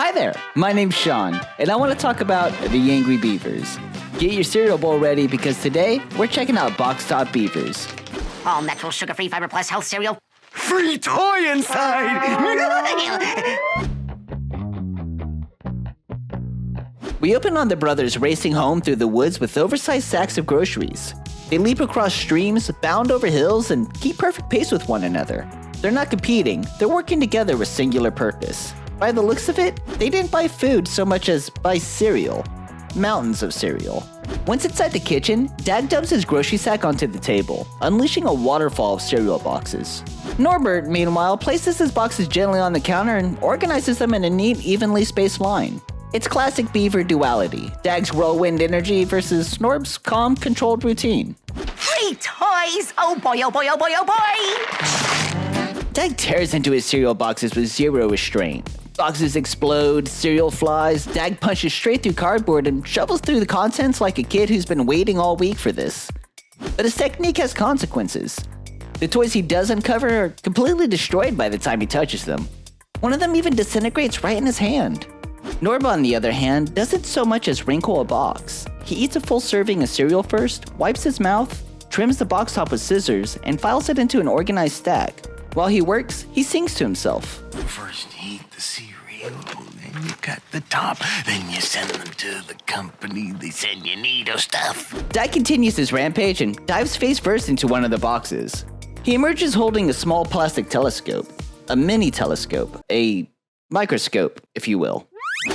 Hi there, my name's Sean, and I want to talk about the Angry Beavers. Get your cereal bowl ready because today we're checking out Boxtop Beavers. All natural, sugar-free, fiber plus health cereal. Free toy inside! We open on the brothers racing home through the woods with oversized sacks of groceries. They leap across streams, bound over hills, and keep perfect pace with one another. They're not competing, they're working together with singular purpose. By the looks of it, they didn't buy food so much as buy cereal. Mountains of cereal. Once inside the kitchen, Dag dumps his grocery sack onto the table, unleashing a waterfall of cereal boxes. Norbert, meanwhile, places his boxes gently on the counter and organizes them in a neat, evenly spaced line. It's classic beaver duality, Dag's whirlwind energy versus Norb's calm, controlled routine. Free toys! Oh boy, oh boy, oh boy, oh boy! Dag tears into his cereal boxes with zero restraint. Boxes explode, cereal flies, Dag punches straight through cardboard and shovels through the contents like a kid who's been waiting all week for this. But his technique has consequences. The toys he does uncover are completely destroyed by the time he touches them. One of them even disintegrates right in his hand. Norb, on the other hand, doesn't so much as wrinkle a box. He eats a full serving of cereal first, wipes his mouth, trims the box top with scissors, and files it into an organized stack. While he works, he sings to himself. First eat the cereal, then you cut the top, then you send them to the company. They send you neato stuff. Dag continues his rampage and dives face first into one of the boxes. He emerges holding a small plastic telescope. A mini telescope. A microscope, if you will.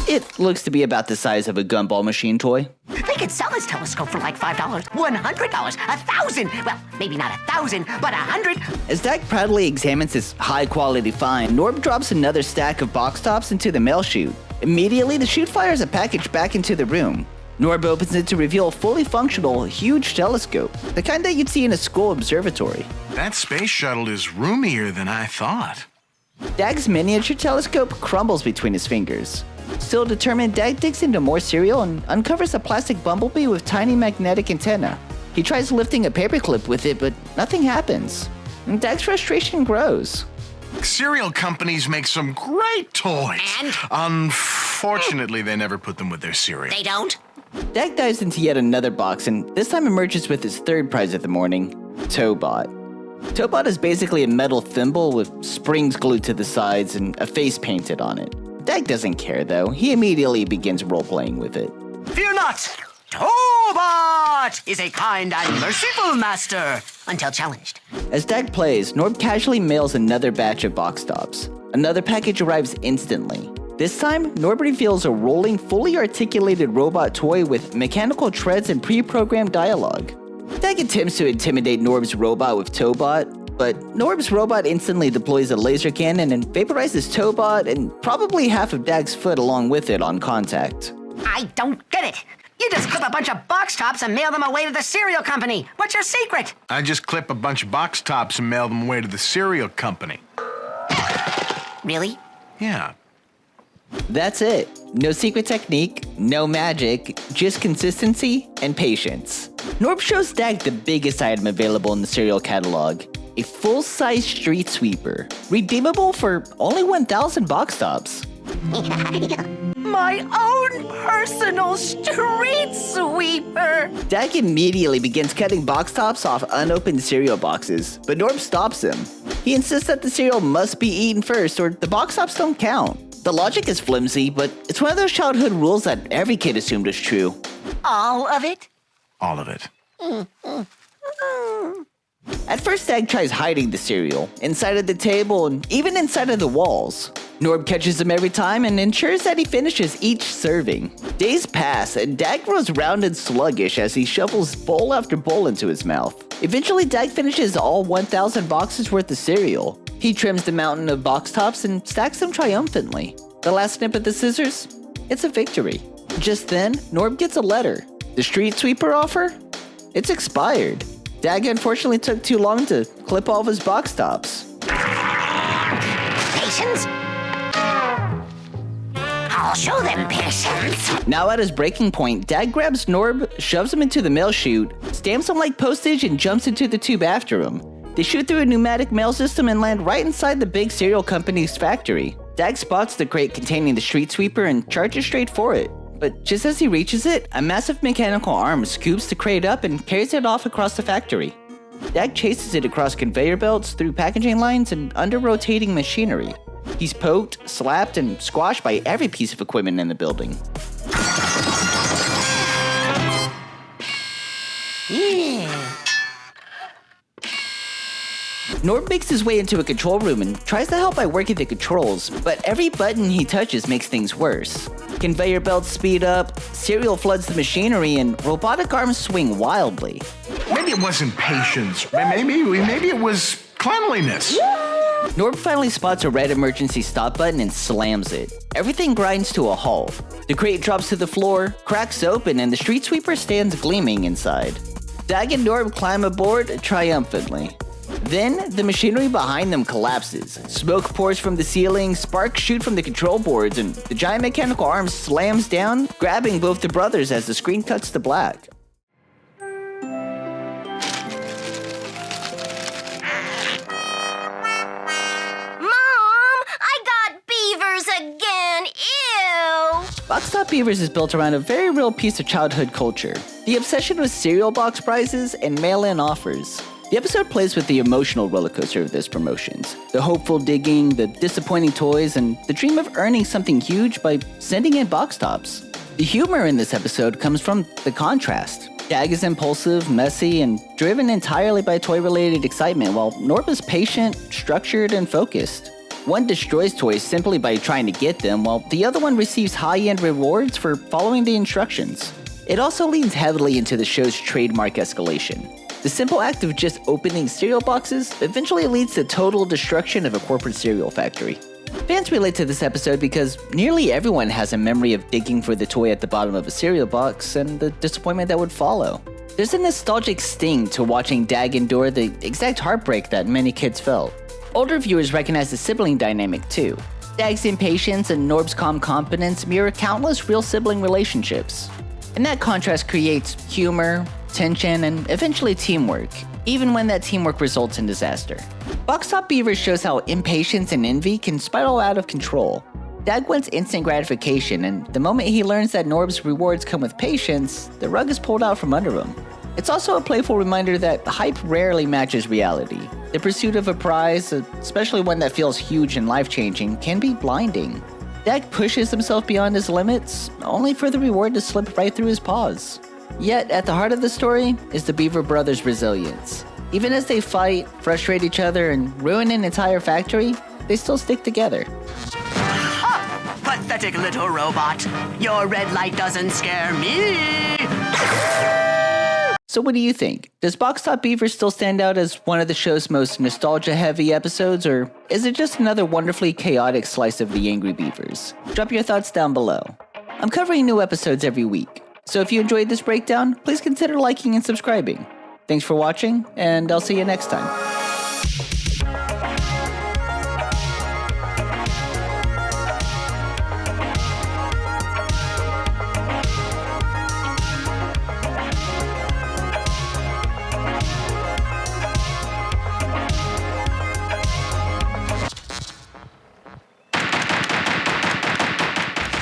It looks to be about the size of a gumball machine toy. They could sell this telescope for like $5, $100, $1,000. Well, maybe not 1,000, but 100. As Dag proudly examines this high-quality find, Norb drops another stack of box tops into the mail chute. Immediately, the chute fires a package back into the room. Norb opens it to reveal a fully functional, huge telescope, the kind that you'd see in a school observatory. That space shuttle is roomier than I thought. Dag's miniature telescope crumbles between his fingers. Still determined, Dag digs into more cereal and uncovers a plastic bumblebee with tiny magnetic antenna. He tries lifting a paperclip with it, but nothing happens. And Dag's frustration grows. Cereal companies make some great toys. And? Unfortunately, they never put them with their cereal. They don't? Dag dives into yet another box and this time emerges with his third prize of the morning, Towbot. Towbot is basically a metal thimble with springs glued to the sides and a face painted on it. Dag doesn't care though, he immediately begins role-playing with it. Fear not! Towbot is a kind and merciful master, until challenged. As Dag plays, Norb casually mails another batch of box tops. Another package arrives instantly. This time, Norb reveals a rolling, fully articulated robot toy with mechanical treads and pre-programmed dialogue. Dag attempts to intimidate Norb's robot with Towbot, but Norb's robot instantly deploys a laser cannon and vaporizes Towbot and probably half of Dag's foot along with it on contact. I don't get it. You just clip a bunch of box tops and mail them away to the cereal company. What's your secret? I just clip a bunch of box tops and mail them away to the cereal company. Really? Yeah. That's it. No secret technique, no magic, just consistency and patience. Norb shows Dag the biggest item available in the cereal catalog. A full-size street sweeper, redeemable for only 1,000 box tops. My own personal street sweeper! Dag immediately begins cutting box tops off unopened cereal boxes, but Norb stops him. He insists that the cereal must be eaten first or the box tops don't count. The logic is flimsy, but it's one of those childhood rules that every kid assumed was true. All of it? All of it. At first, Dag tries hiding the cereal, inside of the table and even inside of the walls. Norb catches him every time and ensures that he finishes each serving. Days pass and Dag grows round and sluggish as he shovels bowl after bowl into his mouth. Eventually, Dag finishes all 1,000 boxes worth of cereal. He trims the mountain of box tops and stacks them triumphantly. The last snip of the scissors? It's a victory. Just then, Norb gets a letter. The street sweeper offer? It's expired. Dag unfortunately took too long to clip all of his box tops. Patience? I'll show them patience. Now at his breaking point, Dag grabs Norb, shoves him into the mail chute, stamps him like postage, and jumps into the tube after him. They shoot through a pneumatic mail system and land right inside the big cereal company's factory. Dag spots the crate containing the street sweeper and charges straight for it. But just as he reaches it, a massive mechanical arm scoops the crate up and carries it off across the factory. Dag chases it across conveyor belts, through packaging lines, and under rotating machinery. He's poked, slapped, and squashed by every piece of equipment in the building. Norb makes his way into a control room and tries to help by working the controls, but every button he touches makes things worse. Conveyor belts speed up, cereal floods the machinery, and robotic arms swing wildly. Maybe it wasn't patience. Maybe it was cleanliness. Norb finally spots a red emergency stop button and slams it. Everything grinds to a halt. The crate drops to the floor, cracks open, and the street sweeper stands gleaming inside. Dag and Norb climb aboard triumphantly. Then, the machinery behind them collapses. Smoke pours from the ceiling, sparks shoot from the control boards, and the giant mechanical arm slams down, grabbing both the brothers as the screen cuts to black. Boxtop Beavers is built around a very real piece of childhood culture, the obsession with cereal box prizes and mail-in offers. The episode plays with the emotional rollercoaster of those promotions, the hopeful digging, the disappointing toys, and the dream of earning something huge by sending in box tops. The humor in this episode comes from the contrast. Dag is impulsive, messy, and driven entirely by toy-related excitement, while Norb is patient, structured, and focused. One destroys toys simply by trying to get them, while the other one receives high-end rewards for following the instructions. It also leans heavily into the show's trademark escalation. The simple act of just opening cereal boxes eventually leads to total destruction of a corporate cereal factory. Fans relate to this episode because nearly everyone has a memory of digging for the toy at the bottom of a cereal box and the disappointment that would follow. There's a nostalgic sting to watching Dag endure the exact heartbreak that many kids felt. Older viewers recognize the sibling dynamic too. Dag's impatience and Norb's calm confidence mirror countless real sibling relationships. And that contrast creates humor, tension, and eventually teamwork, even when that teamwork results in disaster. Boxtop Beavers shows how impatience and envy can spiral out of control. Dag wants instant gratification, and the moment he learns that Norb's rewards come with patience, the rug is pulled out from under him. It's also a playful reminder that hype rarely matches reality. The pursuit of a prize, especially one that feels huge and life-changing, can be blinding. Dag pushes himself beyond his limits, only for the reward to slip right through his paws. Yet, at the heart of the story is the Beaver brothers' resilience. Even as they fight, frustrate each other, and ruin an entire factory, they still stick together. Oh, pathetic little robot. Your red light doesn't scare me. So what do you think? Does Boxtop Beavers still stand out as one of the show's most nostalgia-heavy episodes, or is it just another wonderfully chaotic slice of the Angry Beavers? Drop your thoughts down below. I'm covering new episodes every week, so if you enjoyed this breakdown, please consider liking and subscribing. Thanks for watching, and I'll see you next time.